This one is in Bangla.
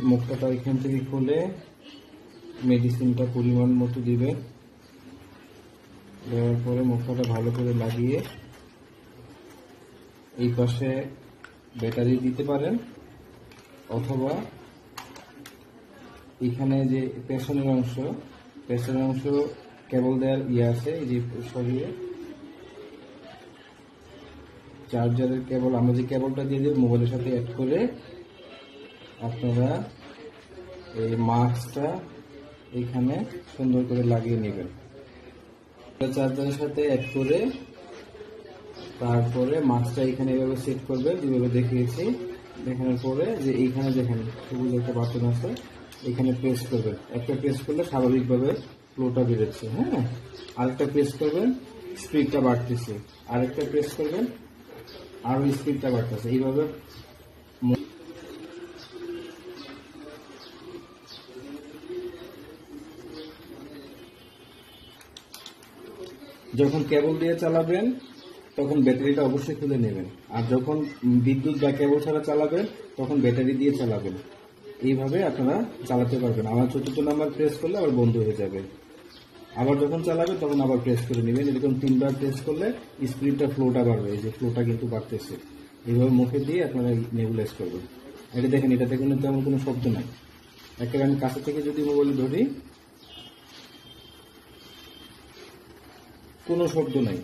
মুখটা এখান থেকে খুলে মেডিসিনটা পরিমাণ মতো দিবেন। দেওয়ার পরে মুখটা ভালো করে লাগিয়ে এই পাশে ব্যাটারি দিতে পারেন, অথবা এখানে যে পেছনের অংশ কেবল দেওয়ার আছে, এই যে শরীরে চার্জারের কেবল, আমরা যে কেবলটা দিয়ে দেব মোবাইলের সাথে অ্যাড করে আপনারা এই মাস্কটা এখানে সুন্দর করে লাগিয়ে নেবেন। চার্জারের সাথে অ্যাড করে তারপরে মাস্কটা এখানে এভাবে সেট করবে, যেভাবে দেখিয়েছি। দেখানোর পরে যে এইখানে দেখেন সবুজ একটা বাটন আছে, এখানে প্রেস করবেন। একটা প্রেস করলে স্বাভাবিকভাবে ফ্লোটা বেরোচ্ছে। হ্যাঁ, আরেকটা প্রেস করবেন, স্পিডটা বাড়তেছে। আরেকটা প্রেস করবেন, আরো স্পিডটা বাড়তেছে। এইভাবে যখন কেবল দিয়ে চালাবেন তখন ব্যাটারিটা অবশ্যই খুলে নেবেন, আর যখন বিদ্যুৎ বা কেবল ছাড়া চালাবেন তখন ব্যাটারি দিয়ে চালাবেন। এইভাবে আপনারা চালাতে পারবেন। আমার ৪র্থ নাম্বার প্রেস করলে আবার বন্ধ হয়ে যাবে। আবার যখন চালাবেন তখন আবার প্রেস করে নেবেন। এরকম 3বার প্রেস করলে স্পিডটা ফ্লোটা বাড়বে। এই যে ফ্লোটা কিন্তু বাড়তেছে। এইভাবে মুখে দিয়ে আপনারা নেবুলাইজ করবেন। এটা দেখেন, এটাতে কিন্তু তেমন কোনো শব্দ নাই। একেবারে আমি কাছে থেকে যদি মোবাইল ধরি, কোনো শব্দ নাই।